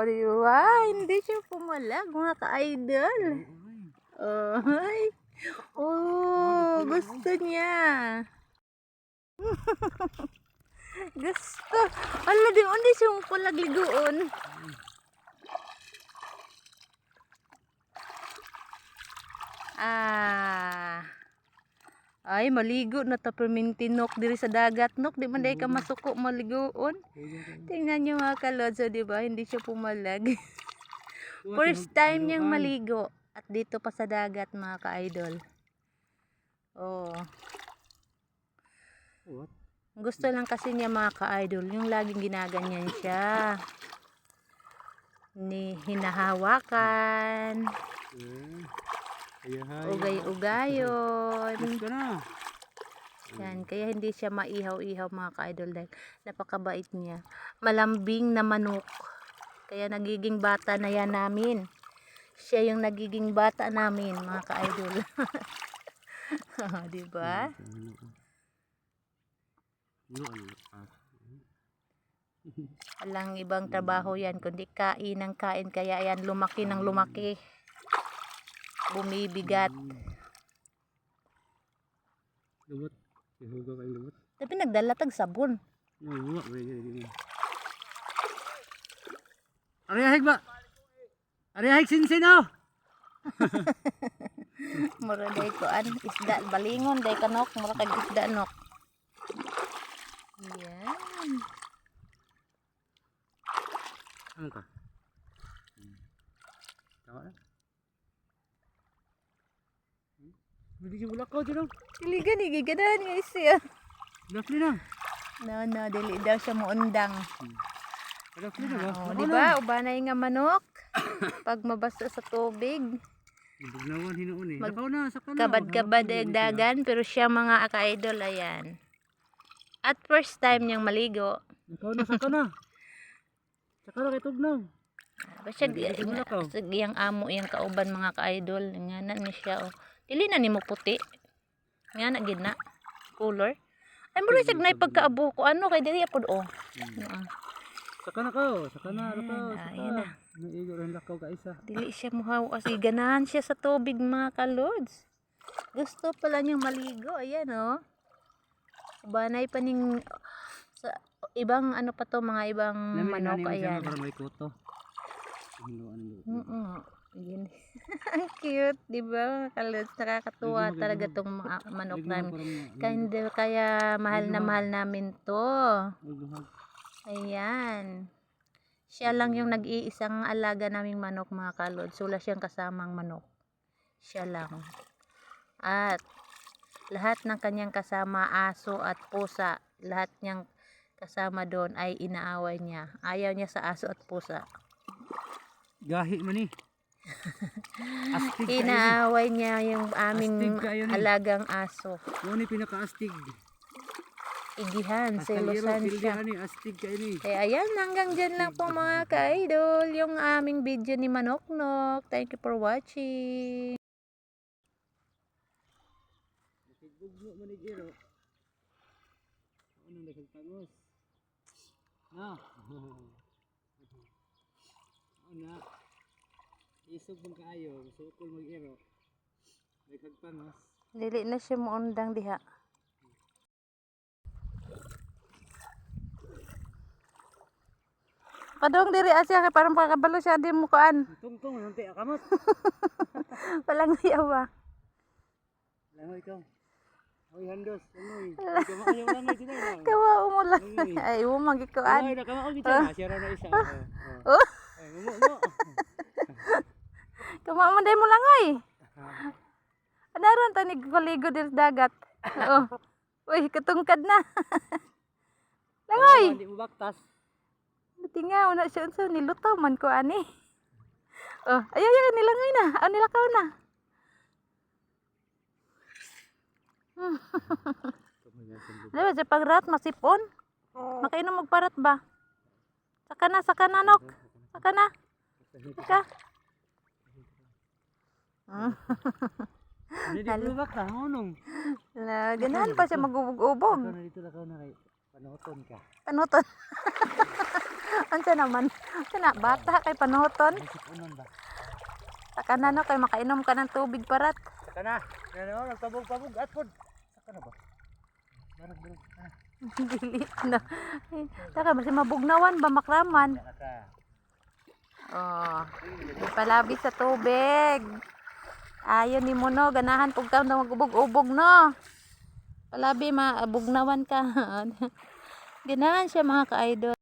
Oh, di ba? Hindi siya pumalag, mga ka-idol. Ay. Oh, gusto niya. Gusto. Ala, di hindi siya pumalag ligoon. Ah. Ay, maligo na ta permintinok diri sa dagat, nok. Di man day ka masuko maligoon. Tingnan niyo mga kalodso, di ba? Hindi siya pumalag. First time niyang maligo. At dito pa sa dagat, mga ka-idol. Oh. Gusto lang kasi niya, mga ka-idol, yung laging ginaganyan siya. Hinahawakan. Ugay-ugayon. Yan, kaya hindi siya maihaw-ihaw, mga ka-idol, dahil napakabait niya. Malambing na manok. Kaya nagiging bata na yan namin. Siya yung nagiging bata namin, mga ka-idol. Diba? Walang ibang trabaho yan, kundi kain ng kain. Kaya yan, lumaki ng lumaki. Bumibigat. Lumot. Ihugaw kayo lumot. Tapi nagdala tag sabon. Arihig ba? Arihig sinsin oh! Mura day koan, isda balingon day kanok, mura kag isda nok. Yan. Ano ka? Tawa na. Hindi yung bulakaw dyan oh. Iligan, igigadahan nga siya. Lafli na. No, dili daw siya muundang. Lafli na ba? Oh, di ba? Ubanay nga manok. Pag mabasa sa tubig. Bugnawan hinuon eh. Sakaw na, sakaw na. Kabad-kabad dagan, pero siya, mga ka-idol, ayan. At first time niyang maligo. Sakaw na, sakaw na. Sakaw na kay tugnaw. Kasi yung amo, yung kauban, mga ka-idol. Nga na ni siya, oh. Dili na ni mo puti. Nga na, gina. Color. Ay, mura siya na pagkaabo ko. Ano, kay dili apod, oh. Saka na ko, saka na, Ayan na. Naigo rin lakaw ka isa. Dili siya muhaw kasi ganahan siya sa tubig, mga kalods. Gusto pala niyang maligo. Ayan, oh. Banay pa ning sa ibang ano pa to, mga ibang manok. Ayan. Para may kuto. Ayan. Ang cute, di ba, mga kalods? Nakakatuwa talaga tong manok namin. Kaya mahal na mahal namin to. Ayan. Siya lang yung nag-iisang alaga naming manok, mga kalod. Wala siyang kasamang manok. Siya lang. At lahat ng kanyang kasama, aso at pusa, lahat niyang kasama doon ay inaaway niya. Ayaw niya sa aso at pusa. Gahi man eh. Astig Inaaway niya yung aming alagang aso. Yun yung pinaka-astig. Igihan, selosan siya. Astig ka ini. Kaya ayan, hanggang dyan lang po, mga ka-idol, yung aming video ni Manoknok. Thank you for watching. Bugno manigiro. Ano nagtagos? Na. Ana. Isog bang kaayo, sukol mag-iro. Nagtagpangos. Dili na siya muundang diha. Padong diri asya kay parang pakabalo siya di mukaan. Tungtong nanti akamot. Walang yawa. Langoy ikaw. Oy handos, langoy. Kamao yung langoy dito na. Kawa mo lang. Ay, umang gikuan. Ay, nakamao gid siya. Siya na isa. Oh. Ay, mo. Kawa mo day mo langoy. Anaron ta ni kaligo diri sa dagat. Oh. Uy, katungkad na. Langoy. Hindi mo baktas. Tingaw na siya unsa nilutaw man ko ani. Oh, ayaw nilangoy na. Nilakaw na. Diba sa pagrat masipon? Makainom magparat ba? Saka na nok. Saka na. Saka. Hindi ko bakta ngunong. La, ganahan pa siya magubog-ubog. Dito lakaw na kay panuton ka. Panuton. Unsa naman? Unsa na bata kay panuton? Sipunon ba? Saka na no kay makainom ka ng tubig parat. Saka na. Ano, nagpabog-pabog at pod. Saka na ba? Barag-barag saka na. Dili na. Taka basi mabugnawan ba makraman? Saka ka. Oh, palabi sa tubig. Ayon ni mo no, ganahan pug taon na magubog-ubog no. Palabi mabugnawan ka. Ganahan siya mga ka-idol.